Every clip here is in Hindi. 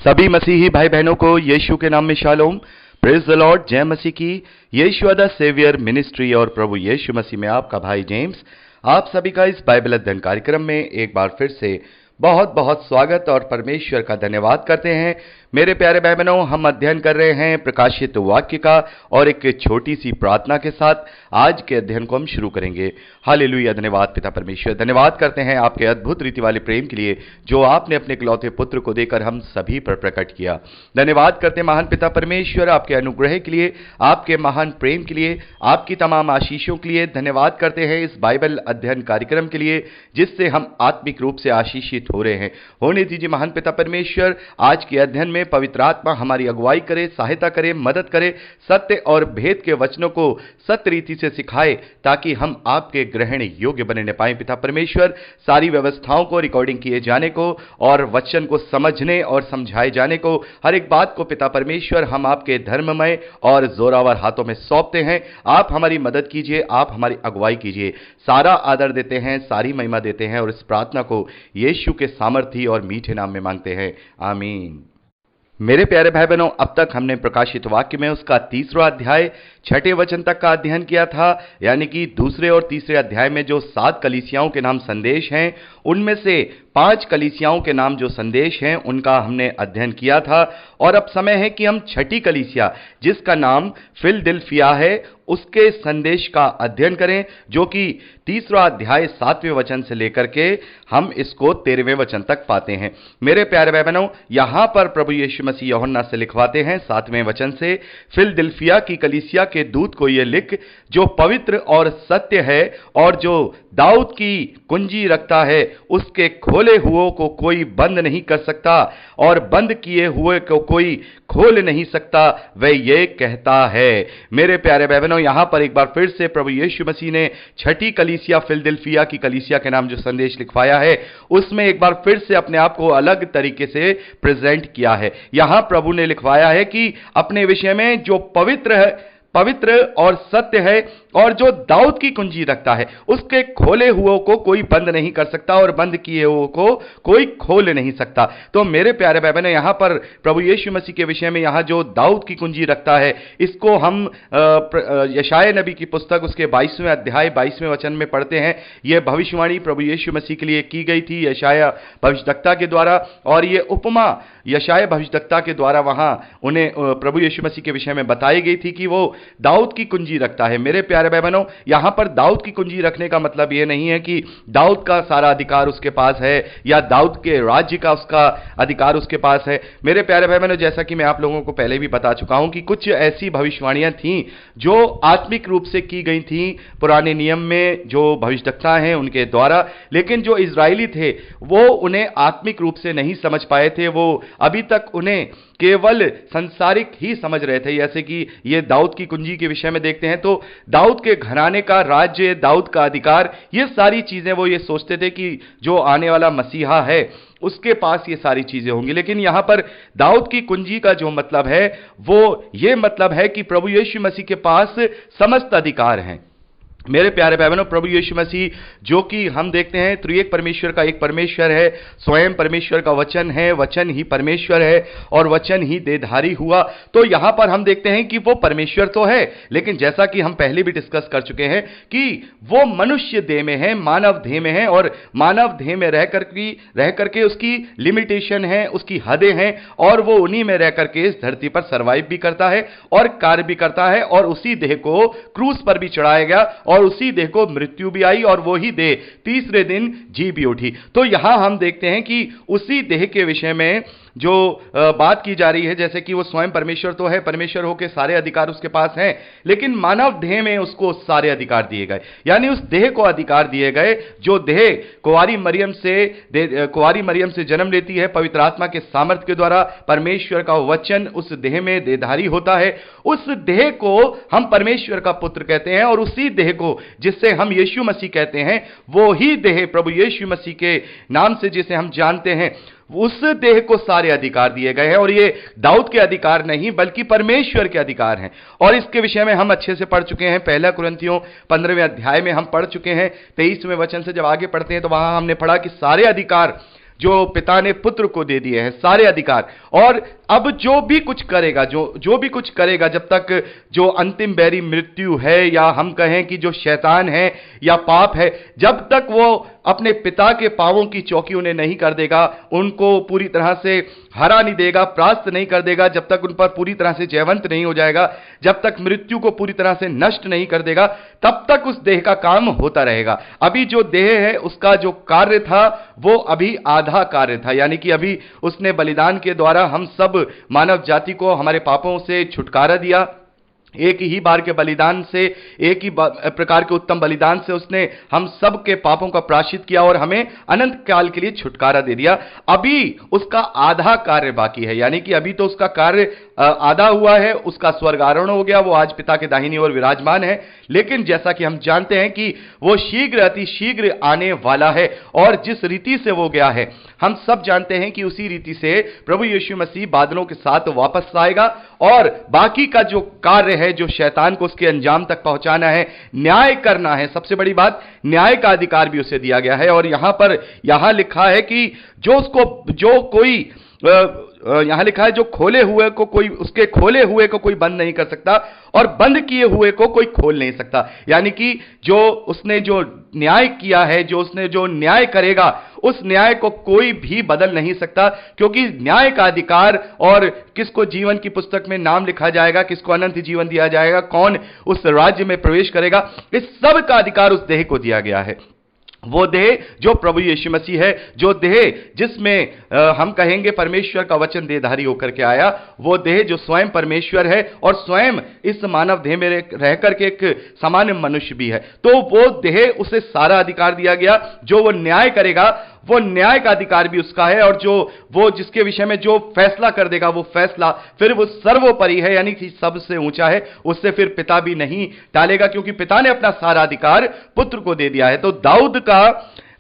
सभी मसीही भाई बहनों को यीशु के नाम में शालोम, प्रेज द लॉर्ड, जय मसीह की। यीशु द सेवियर मिनिस्ट्री और प्रभु यीशु मसीह में आपका भाई जेम्स आप सभी का इस बाइबल अध्ययन कार्यक्रम में एक बार फिर से बहुत बहुत स्वागत और परमेश्वर का धन्यवाद करते हैं। मेरे प्यारे भाई बहनों, हम अध्ययन कर रहे हैं प्रकाशित वाक्य का और एक छोटी सी प्रार्थना के साथ आज के अध्ययन को हम शुरू करेंगे। हालेलुया, धन्यवाद पिता परमेश्वर, धन्यवाद करते हैं आपके अद्भुत रीति वाले प्रेम के लिए जो आपने अपने इकलौते पुत्र को देकर हम सभी पर प्रकट किया। धन्यवाद करते हैं महान पिता परमेश्वर आपके अनुग्रह के लिए, आपके महान प्रेम के लिए, आपकी तमाम आशीषों के लिए। धन्यवाद करते हैं इस बाइबल अध्ययन कार्यक्रम के लिए जिससे हम आत्मिक रूप से आशीषित हो रहे हैं। होने दीजिए महान पिता परमेश्वर, आज के अध्ययन में पवित्र आत्मा हमारी अगुवाई करे, सहायता करे, मदद करे, सत्य और भेद के वचनों को सत्य रीति से सिखाए ताकि हम आपके ग्रहण योग्य बने न पाए। पिता परमेश्वर, सारी व्यवस्थाओं को रिकॉर्डिंग किए जाने को और वचन को समझने और समझाए जाने को, हर एक बात को पिता परमेश्वर हम आपके धर्ममय और जोरावर हाथों में सौंपते हैं। आप हमारी मदद कीजिए, आप हमारी अगुवाई कीजिए। सारा आदर देते हैं, सारी महिमा देते हैं और इस प्रार्थना को यीशु के सामर्थी और मीठे नाम में मांगते हैं, आमीन। मेरे प्यारे भाई बहनों, अब तक हमने प्रकाशित वाक्य में उसका 3वां अध्याय 6ठे वचन तक का अध्ययन किया था। यानी कि दूसरे और तीसरे अध्याय में जो 7 कलीसियाओं के नाम संदेश हैं उनमें से 5 कलीसियाओं के नाम जो संदेश हैं उनका हमने अध्ययन किया था। और अब समय है कि हम 6ठी कलीसिया जिसका नाम फिलदिल्फिया है उसके संदेश का अध्ययन करें, जो कि 3वां अध्याय 7वें वचन से लेकर के हम इसको 13वें वचन तक पाते हैं। मेरे प्यारे भाई बहनों, यहां पर प्रभु यीशु मसीह यूहन्ना से लिखवाते हैं 7वें वचन से, फिलदिल्फिया की कलीसिया के दूत को यह लिख जो पवित्र और सत्य है और जो दाऊद की कुंजी रखता है, उसके खोले हुओं को कोई बंद नहीं कर सकता और बंद किए हुए को कोई खोल नहीं सकता, वह ये कहता है। मेरे प्यारे भाई बहनों, यहां पर एक बार फिर से प्रभु यीशु मसीह ने 6ठी कलीसिया फिलदिल्फिया की कलीसिया के नाम जो संदेश लिखवाया है उसमें एक बार फिर से अपने आप को अलग तरीके से प्रेजेंट किया है। यहां प्रभु ने लिखवाया है कि अपने विषय में जो पवित्र और सत्य है और जो दाऊद की कुंजी रखता है, उसके खोले हुओं को कोई बंद नहीं कर सकता और बंद किए हुओं को कोई खोल नहीं सकता। तो मेरे प्यारे भाई बहनों, यहां पर प्रभु यीशु मसीह के विषय में यहां जो दाऊद की कुंजी रखता है, इसको हम यशाया नबी की पुस्तक उसके 22वें अध्याय 22वें वचन में पढ़ते हैं। यह भविष्यवाणी प्रभु यीशु मसीह के लिए की गई थी यशाया भविष्यद्वक्ता के द्वारा, और यह उपमा यशाया भविष्यद्वक्ता के द्वारा वहां उन्हें प्रभु यीशु मसीह के विषय में बताई गई थी कि वो दाऊद की कुंजी रखता है। मेरे प्यारे भाई बहनों, यहां पर दाऊद की कुंजी रखने का मतलब यह नहीं है कि दाऊद का सारा अधिकार उसके पास है या दाऊद के राज्य का उसका अधिकार उसके पास है। मेरे प्यारे भाई बहनों, जैसा कि मैं आप लोगों को पहले भी बता चुका हूं कि कुछ ऐसी भविष्यवाणियां थीं जो आत्मिक रूप से की गई थीं पुराने नियम में जो भविष्यद्वक्ता हैं उनके द्वारा, लेकिन जो इजरायली थे वो उन्हें आत्मिक रूप से नहीं समझ पाए थे। वो अभी तक उन्हें केवल संसारिक ही समझ रहे थे। जैसे कि ये दाऊद की कुंजी के विषय में देखते हैं तो दाऊद के घराने का राज्य, दाऊद का अधिकार, ये सारी चीजें वो ये सोचते थे कि जो आने वाला मसीहा है उसके पास ये सारी चीजें होंगी। लेकिन यहां पर दाऊद की कुंजी का जो मतलब है वो ये मतलब है कि प्रभु यीशु मसीह के पास समस्त अधिकार हैं। मेरे प्यारे भाई बहनों, प्रभु यीशु मसीह जो कि हम देखते हैं त्रिएक परमेश्वर का एक परमेश्वर है, स्वयं परमेश्वर का वचन है, वचन ही परमेश्वर है और वचन ही देहधारी हुआ। तो यहां पर हम देखते हैं कि वो परमेश्वर तो है, लेकिन जैसा कि हम पहले भी डिस्कस कर चुके हैं कि वो मनुष्य देह में है, मानव देह में है, और मानव देह में रह करके उसकी लिमिटेशन है, उसकी हदें हैं, और वो उन्हीं में रह करके इस धरती पर सर्वाइव भी करता है और कार्य भी करता है। और उसी देह को क्रूस पर भी चढ़ाया गया और उसी देह को मृत्यु भी आई और वही देह तीसरे दिन जी भी उठी। तो यहां हम देखते हैं कि उसी देह के विषय में जो बात की जा रही है, जैसे कि वो स्वयं परमेश्वर तो है, परमेश्वर होकर सारे अधिकार उसके पास हैं, लेकिन मानव देह में उसको सारे अधिकार दिए गए। यानी उस देह को अधिकार दिए गए जो देह कुंवारी मरियम से जन्म लेती है, पवित्र आत्मा के सामर्थ्य के द्वारा परमेश्वर का वचन उस देह में देहधारी होता है। उस देह को हम परमेश्वर का पुत्र कहते हैं और उसी देह को जिससे हम यीशु मसीह कहते हैं, वो ही देह प्रभु यीशु मसीह के नाम से जिसे हम जानते हैं, उस देह को सारे अधिकार दिए गए हैं। और ये दाऊद के अधिकार नहीं बल्कि परमेश्वर के अधिकार हैं। और इसके विषय में हम अच्छे से पढ़ चुके हैं, 1 कुरिन्थियों 15वें अध्याय में हम पढ़ चुके हैं। 23वें वचन से जब आगे पढ़ते हैं तो वहां हमने पढ़ा कि सारे अधिकार जो पिता ने पुत्र को दे दिए हैं, सारे अधिकार। और अब जो भी कुछ करेगा, जो भी कुछ करेगा, जब तक जो अंतिम बैरी मृत्यु है, या हम कहें कि जो शैतान है या पाप है, जब तक वो अपने पिता के पांवों की चौकी उन्हें नहीं कर देगा, उनको पूरी तरह से हरा नहीं देगा, परास्त नहीं कर देगा, जब तक उन पर पूरी तरह से जयवंत नहीं हो जाएगा, जब तक मृत्यु को पूरी तरह से नष्ट नहीं कर देगा, तब तक उस देह का काम होता रहेगा। अभी जो देह है उसका जो कार्य था वो अभी आधा कार्य था, यानी कि अभी उसने बलिदान के द्वारा हम सब मानव जाति को हमारे पापों से छुटकारा दिया। एक ही बार के बलिदान से, एक ही प्रकार के उत्तम बलिदान से उसने हम सब के पापों का प्रायश्चित किया और हमें अनंत काल के लिए छुटकारा दे दिया। अभी उसका आधा कार्य बाकी है, यानी कि अभी तो उसका कार्य आधा हुआ है, उसका स्वर्ग आरोहण हो गया, वो आज पिता के दाहिनी ओर विराजमान है। लेकिन जैसा कि हम जानते हैं कि वो शीघ्र, अति शीघ्र आने वाला है, और जिस रीति से वो गया है हम सब जानते हैं कि उसी रीति से प्रभु यीशु मसीह बादलों के साथ वापस आएगा, और बाकी का जो कार्य है, जो शैतान को उसके अंजाम तक पहुंचाना है, न्याय करना है, सबसे बड़ी बात न्याय का अधिकार भी उसे दिया गया है। और यहां लिखा है कि यहां लिखा है जो खोले हुए को कोई, उसके खोले हुए को कोई बंद नहीं कर सकता, और बंद किए हुए को कोई खोल नहीं सकता। यानी कि जो उसने जो न्याय किया है, जो उसने जो न्याय करेगा, उस न्याय को कोई भी बदल नहीं सकता, क्योंकि न्याय का अधिकार, और किसको जीवन की पुस्तक में नाम लिखा जाएगा, किसको अनंत जीवन दिया जाएगा, कौन उस राज्य में प्रवेश करेगा, इस सब का अधिकार उस देह को दिया गया है। वो देह जो प्रभु यीशु मसीह है, जो देह जिसमें हम कहेंगे परमेश्वर का वचन देहधारी होकर के आया, वो देह जो स्वयं परमेश्वर है और स्वयं इस मानव देह में रह करके एक सामान्य मनुष्य भी है, तो वो देह, उसे सारा अधिकार दिया गया। जो वो न्याय करेगा, वो न्याय का अधिकार भी उसका है, और जो वो जिसके विषय में जो फैसला कर देगा, वो फैसला फिर वो सर्वोपरि है, यानी कि सबसे ऊंचा है, उससे फिर पिता भी नहीं टालेगा, क्योंकि पिता ने अपना सारा अधिकार पुत्र को दे दिया है। तो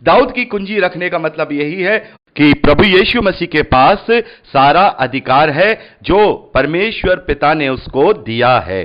दाऊद की कुंजी रखने का मतलब यही है कि प्रभु यीशु मसीह के पास सारा अधिकार है जो परमेश्वर पिता ने उसको दिया है।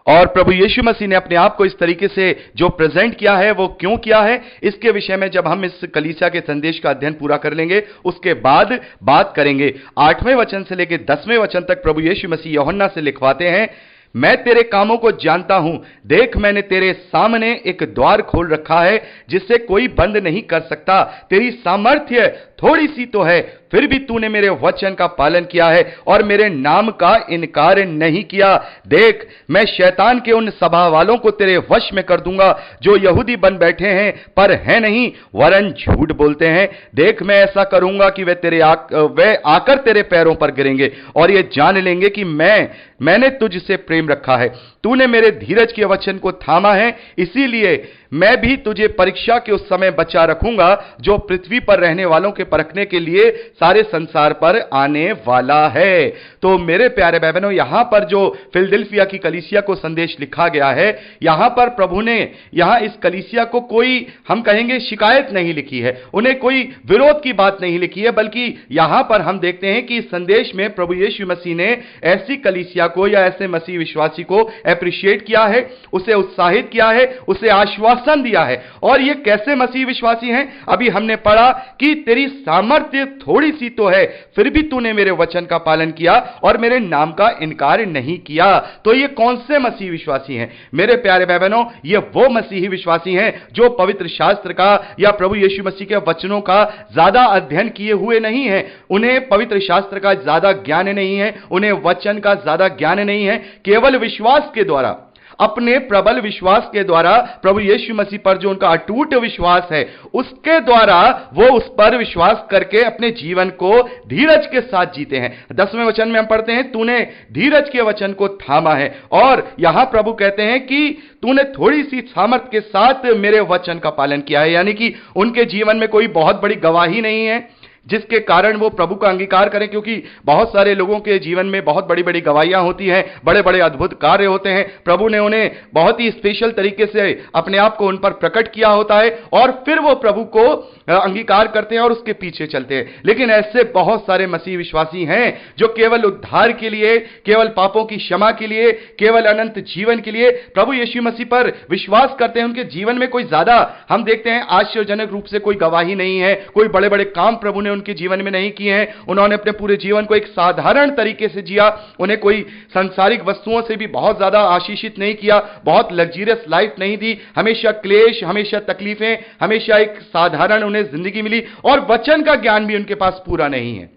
और प्रभु यीशु मसीह ने अपने आप को इस तरीके से जो प्रेजेंट किया है, वो क्यों किया है, इसके विषय में जब हम इस कलीसिया के संदेश का अध्ययन पूरा कर लेंगे, उसके बाद बात करेंगे। 8वें वचन से लेकर 10वें वचन तक प्रभु यीशु मसीह यूहन्ना से लिखवाते हैं, मैं तेरे कामों को जानता हूं, देख मैंने तेरे सामने एक द्वार खोल रखा है जिससे कोई बंद नहीं कर सकता। तेरी सामर्थ्य थोड़ी सी तो है, फिर भी तूने मेरे वचन का पालन किया है और मेरे नाम का इनकार नहीं किया। देख, मैं शैतान के उन सभा वालों को तेरे वश में कर दूंगा जो यहूदी बन बैठे हैं पर हैं नहीं, वरन झूठ बोलते हैं। देख, मैं ऐसा करूंगा कि वे आकर तेरे पैरों पर गिरेंगे और ये जान लेंगे कि मैंने तुझसे प्रेम रखा है। तूने मेरे धीरज के वचन को थामा है, इसीलिए मैं भी तुझे परीक्षा के उस समय बचा रखूंगा जो पृथ्वी पर रहने वालों के परखने के लिए सारे संसार पर आने वाला है। तो मेरे प्यारे भाई बहनों, यहां पर जो फिलडेल्फिया की कलीसिया को संदेश लिखा गया है, यहां पर प्रभु ने यहां इस कलीसिया को कोई, हम कहेंगे, शिकायत नहीं लिखी है, उन्हें कोई विरोध की बात नहीं लिखी है, बल्कि यहां पर हम देखते हैं कि इस संदेश में प्रभु यीशु मसीह ने ऐसी कलीसिया को या ऐसे मसीह विश्वासी को एप्रिशिएट किया है, उसे उत्साहित किया है, उसे आश्वासन दिया है। और ये कैसे मसीह विश्वासी हैं? अभी हमने पढ़ा कि तेरी सामर्थ्य थोड़ी सी तो है, फिर भी तूने मेरे वचन का पालन किया और मेरे नाम का इनकार नहीं किया। तो ये कौन से मसीह विश्वासी हैं? मेरे प्यारे भाई बहनों, ये वो मसीही विश्वासी हैं जो पवित्र शास्त्र का या प्रभु यीशु मसीह के वचनों का ज्यादा अध्ययन किए हुए नहीं है, उन्हें पवित्र शास्त्र का ज्यादा ज्ञान नहीं है, उन्हें वचन का ज्यादा ज्ञान नहीं है। केवल विश्वास के द्वारा, अपने प्रबल विश्वास के द्वारा, प्रभु यीशु मसीह पर जो उनका अटूट विश्वास है, उसके द्वारा वो उस पर विश्वास करके अपने जीवन को धीरज के साथ जीते हैं। 10वें वचन में हम पढ़ते हैं, तूने धीरज के वचन को थामा है। और यहां प्रभु कहते हैं कि तूने थोड़ी सी सामर्थ के साथ मेरे वचन का पालन किया है, यानी कि उनके जीवन में कोई बहुत बड़ी गवाही नहीं है, जिसके कारण वो प्रभु का अंगीकार करें, क्योंकि बहुत सारे लोगों के जीवन में बहुत बड़ी बड़ी गवाहियां होती हैं, बड़े बड़े अद्भुत कार्य होते हैं, प्रभु ने उन्हें बहुत ही स्पेशल तरीके से अपने आप को उन पर प्रकट किया होता है और फिर वो प्रभु को अंगीकार करते हैं और उसके पीछे चलते हैं। लेकिन ऐसे बहुत सारे मसीह विश्वासी हैं जो केवल उद्धार के लिए, केवल पापों की क्षमा के लिए, केवल अनंत जीवन के लिए प्रभु यीशु मसीह पर विश्वास करते हैं। उनके जीवन में कोई ज्यादा हम देखते हैं आश्चर्यजनक रूप से कोई गवाही नहीं है, कोई बड़े बड़े काम प्रभु ने उनके जीवन में नहीं किए हैं। उन्होंने अपने पूरे जीवन को एक साधारण तरीके से जिया, उन्हें कोई सांसारिक वस्तुओं से भी बहुत ज्यादा आशीषित नहीं किया, बहुत लग्जरियस लाइफ नहीं दी, हमेशा क्लेश, हमेशा तकलीफें, हमेशा एक साधारण उन्हें जिंदगी मिली और वचन का ज्ञान भी उनके पास पूरा नहीं है।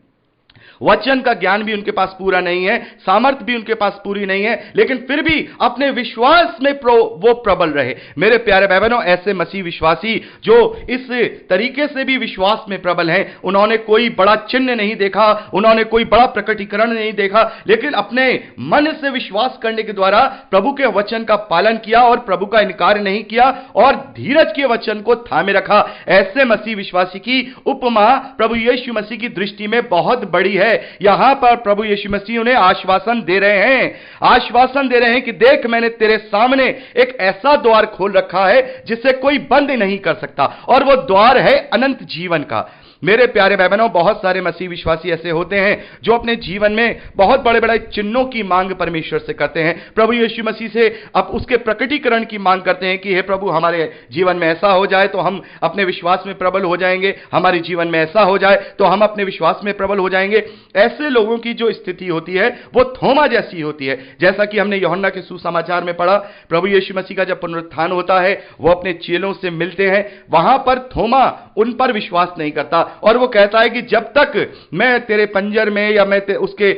वचन का ज्ञान भी उनके पास पूरा नहीं है, सामर्थ्य भी उनके पास पूरी नहीं है, लेकिन फिर भी अपने विश्वास में वो प्रबल रहे। मेरे प्यारे भाई बहनों, ऐसे मसीह विश्वासी जो इस तरीके से भी विश्वास में प्रबल हैं, उन्होंने कोई बड़ा चिन्ह नहीं देखा, उन्होंने कोई बड़ा प्रकटीकरण नहीं देखा, लेकिन अपने मन से विश्वास करने के द्वारा प्रभु के वचन का पालन किया और प्रभु का इनकार नहीं किया और धीरज के वचन को थामे रखा। ऐसे मसीह विश्वासी की उपमा प्रभु यीशु मसीह की दृष्टि में बहुत बड़ी है। यहां पर प्रभु यीशु मसीह उन्हें आश्वासन दे रहे हैं कि देख, मैंने तेरे सामने एक ऐसा द्वार खोल रखा है जिसे कोई बंद नहीं कर सकता, और वो द्वार है अनंत जीवन का। मेरे प्यारे भाई बहनों, बहुत सारे मसीह विश्वासी ऐसे होते हैं जो अपने जीवन में बहुत बड़े बड़े चिन्हों की मांग परमेश्वर से करते हैं, प्रभु यीशु मसीह से अब उसके प्रकटीकरण की मांग करते हैं कि हे प्रभु, हमारे जीवन में ऐसा हो जाए तो हम अपने विश्वास में प्रबल हो जाएंगे, हमारे जीवन में ऐसा हो जाए तो हम अपने विश्वास में प्रबल हो जाएंगे। ऐसे लोगों की जो स्थिति होती है वो थोमा जैसी होती है। जैसा कि हमने यूहन्ना के सुसमाचार में पढ़ा, प्रभु यीशु मसीह का जब पुनरुत्थान होता है, वो अपने चेलों से मिलते हैं, वहां पर थोमा उन पर विश्वास नहीं करता और वो कहता है कि जब तक मैं तेरे पंजर में या मैं उसके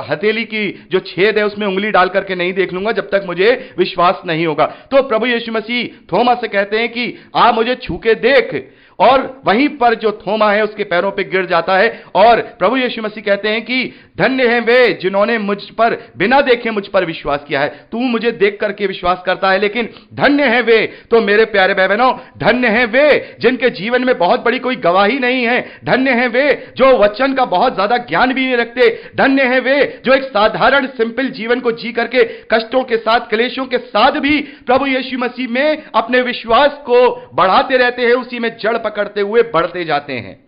हथेली की जो छेद है उसमें उंगली डाल करके नहीं देख लूंगा, जब तक मुझे विश्वास नहीं होगा। तो प्रभु यीशु मसीह थोमा से कहते हैं कि आ मुझे छू के देख, और वहीं पर जो थोमा है उसके पैरों पे गिर जाता है और प्रभु यीशु मसीह कहते हैं कि धन्य हैं वे जिन्होंने मुझ पर बिना देखे मुझ पर विश्वास किया है। तू मुझे देख करके विश्वास करता है, लेकिन धन्य हैं वे। तो मेरे प्यारे भाई बहनों, धन्य हैं वे जिनके जीवन में बहुत बड़ी कोई गवाही नहीं है, धन्य हैं वे जो वचन का बहुत ज्यादा ज्ञान भी नहीं रखते, धन्य हैं वे जो एक साधारण सिंपल जीवन को जी करके कष्टों के साथ, क्लेशों के साथ भी प्रभु यीशु मसीह में अपने विश्वास को बढ़ाते रहते हैं, उसी में जड़ पकड़ते हुए बढ़ते जाते हैं।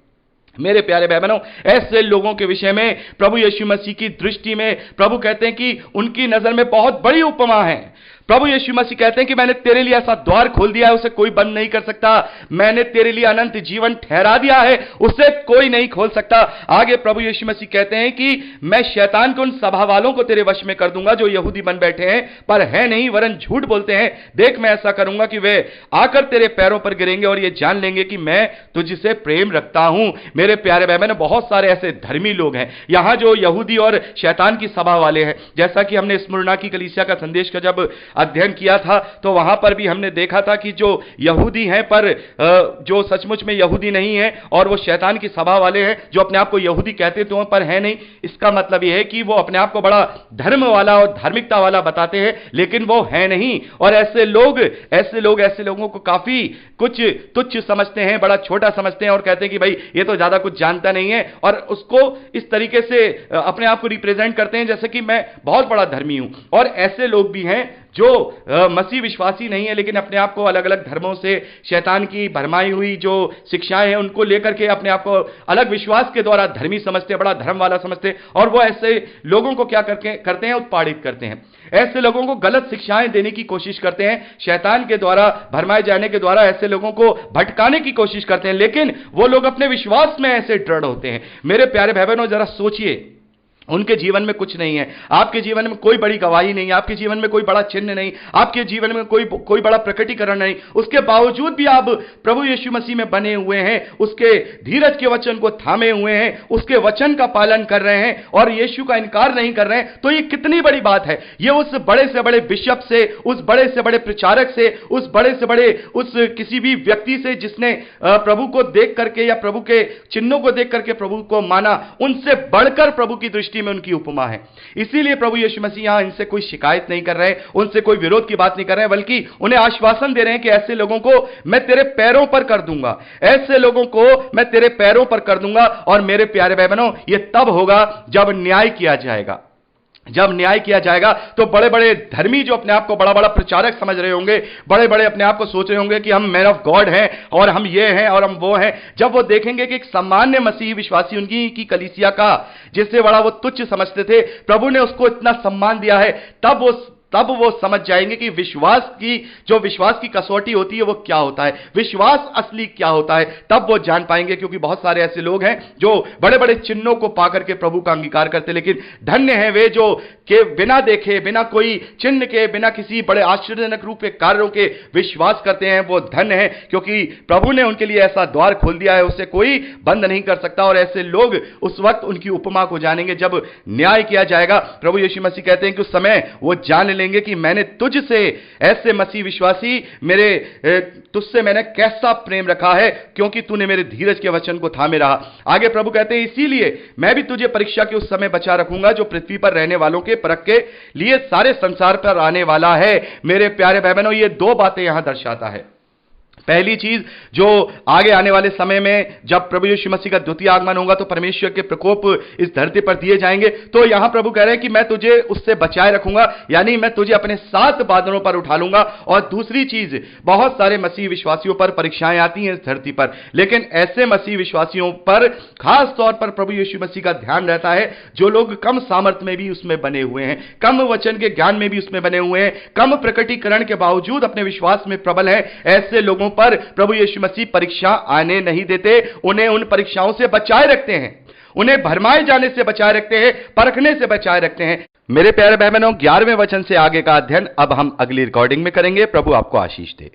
मेरे प्यारे भाई बहनों, ऐसे लोगों के विषय में प्रभु यीशु मसीह की दृष्टि में प्रभु कहते हैं कि उनकी नजर में बहुत बड़ी उपमा है। प्रभु यीशु मसीह कहते हैं कि मैंने तेरे लिए ऐसा द्वार खोल दिया है, उसे कोई बंद नहीं कर सकता। मैंने तेरे लिए अनंत जीवन ठहरा दिया है, उसे कोई नहीं खोल सकता। आगे प्रभु यीशु मसीह कहते हैं कि मैं शैतान को, उन सभा वालों को तेरे वश में कर दूंगा जो यहूदी बन बैठे हैं पर है नहीं, वरन झूठ बोलते हैं। देख, मैं ऐसा करूंगा कि वे आकर तेरे पैरों पर गिरेंगे और ये जान लेंगे कि मैं तुझसे प्रेम रखता हूं। मेरे प्यारे भाई बहनों, बहुत सारे ऐसे धर्मी लोग हैं यहां जो यहूदी और शैतान की सभा वाले हैं। जैसा कि हमने स्मुरना की कलीसिया का संदेश का जब अध्ययन किया था तो वहां पर भी हमने देखा था कि जो यहूदी हैं पर जो सचमुच में यहूदी नहीं है, और वो शैतान की सभा वाले हैं जो अपने आप को यहूदी कहते तो पर है नहीं। इसका मतलब यह है कि वो अपने आप को बड़ा धर्म वाला और धार्मिकता वाला बताते हैं, लेकिन वो है नहीं। और ऐसे लोगों को काफी कुछ तुच्छ समझते हैं, बड़ा छोटा समझते हैं और कहते हैं कि भाई ये तो ज्यादा कुछ जानता नहीं है, और उसको इस तरीके से अपने आप को रिप्रेजेंट करते हैं जैसे कि मैं बहुत बड़ा धर्मी हूं। और ऐसे लोग भी हैं जो मसीह विश्वासी नहीं है, लेकिन अपने आप को अलग अलग धर्मों से, शैतान की भरमाई हुई जो शिक्षाएं हैं उनको लेकर के अपने आप को अलग विश्वास के द्वारा धर्मी समझते, बड़ा धर्म वाला समझते, और वो ऐसे लोगों को क्या करते हैं, उत्पादित करते हैं। ऐसे लोगों को गलत शिक्षाएं देने की कोशिश करते हैं, शैतान के द्वारा भरमाए जाने के द्वारा ऐसे लोगों को भटकाने की कोशिश करते हैं, लेकिन वो लोग अपने विश्वास में ऐसे दृढ़ होते हैं। मेरे प्यारे भाई बहनों, जरा सोचिए, उनके जीवन में कुछ नहीं है, आपके जीवन में कोई बड़ी गवाही नहीं, आपके जीवन में कोई बड़ा चिन्ह नहीं, आपके जीवन में कोई बड़ा प्रकटीकरण नहीं, उसके बावजूद भी आप प्रभु यीशु मसीह में बने हुए हैं, उसके धीरज के वचन को थामे हुए हैं, उसके वचन का पालन कर रहे हैं और यीशु का इनकार नहीं कर रहे हैं, तो ये कितनी बड़ी बात है। ये उस बड़े से बड़े बिशप से, उस बड़े से बड़े प्रचारक से, उस बड़े से बड़े उस किसी भी व्यक्ति से जिसने प्रभु को देख करके या प्रभु के चिन्हों को देख करके प्रभु को माना, उनसे बढ़कर प्रभु की दृष्टि दृष्टि में उनकी उपमा है। इसीलिए प्रभु यीशु मसीह यहां इनसे कोई शिकायत नहीं कर रहे, उनसे कोई विरोध की बात नहीं कर रहे हैं, बल्कि उन्हें आश्वासन दे रहे हैं कि ऐसे लोगों को मैं तेरे पैरों पर कर दूंगा, ऐसे लोगों को मैं तेरे पैरों पर कर दूंगा। और मेरे प्यारे भाई बहनों, यह तब होगा जब न्याय किया जाएगा। जब न्याय किया जाएगा तो बड़े बड़े धर्मी जो अपने आप को बड़ा बड़ा प्रचारक समझ रहे होंगे, बड़े बड़े अपने आप को सोच रहे होंगे कि हम मैन ऑफ गॉड हैं और हम ये हैं और हम वो हैं, जब वो देखेंगे कि एक सामान्य मसीही विश्वासी उनकी की कलीसिया का जिससे बड़ा वो तुच्छ समझते थे, प्रभु ने उसको इतना सम्मान दिया है, तब वो समझ जाएंगे कि विश्वास की कसौटी होती है वो क्या होता है, विश्वास असली क्या होता है। तब वो जान पाएंगे, क्योंकि बहुत सारे ऐसे लोग हैं जो बड़े बड़े चिन्हों को पाकर के प्रभु का अंगीकार करते, लेकिन धन्य है वे जो के बिना देखे, बिना कोई चिन्ह के, बिना किसी बड़े आश्चर्यजनक रूप के कार्यों के विश्वास करते हैं। वो धन्य है, क्योंकि प्रभु ने उनके लिए ऐसा द्वार खोल दिया है, उसे कोई बंद नहीं कर सकता। और ऐसे लोग उस वक्त उनकी उपमा को जानेंगे जब न्याय किया जाएगा। प्रभु यीशु मसीह कहते हैं कि उस समय वो जान लेंगे कि मैंने तुझसे, ऐसे मसीह विश्वासी, तुझसे मैंने कैसा प्रेम रखा है, क्योंकि तूने मेरे धीरज के वचन को थामे रहा। आगे प्रभु कहते हैं, इसीलिए मैं भी तुझे परीक्षा के उस समय बचा रखूंगा जो पृथ्वी पर रहने वालों के परख के लिए सारे संसार पर आने वाला है। मेरे प्यारे भाई बहनों, ये दो बातें यहां दर्शाता है। पहली चीज, जो आगे आने वाले समय में जब प्रभु यीशु मसीह का द्वितीय आगमन होगा तो परमेश्वर के प्रकोप इस धरती पर दिए जाएंगे, तो यहां प्रभु कह रहे हैं कि मैं तुझे उससे बचाए रखूंगा, यानी मैं तुझे अपने साथ बादलों पर उठा लूंगा। और दूसरी चीज, बहुत सारे मसीह विश्वासियों पर परीक्षाएं आती हैं इस धरती पर, लेकिन ऐसे मसीह विश्वासियों पर खास तौर पर प्रभु यीशु मसीह का ध्यान रहता है जो लोग कम सामर्थ्य में भी उसमें बने हुए हैं, कम वचन के ज्ञान में भी उसमें बने हुए हैं, कम प्रकटीकरण के बावजूद अपने विश्वास में प्रबल है। ऐसे लोगों पर प्रभु यीशु मसीह परीक्षा आने नहीं देते, उन्हें उन परीक्षाओं से बचाए रखते हैं, उन्हें भरमाए जाने से बचाए रखते हैं, परखने से बचाए रखते हैं। मेरे प्यारे भाई बहनों, 11वें वचन से आगे का अध्ययन अब हम अगली रिकॉर्डिंग में करेंगे। प्रभु आपको आशीष दे।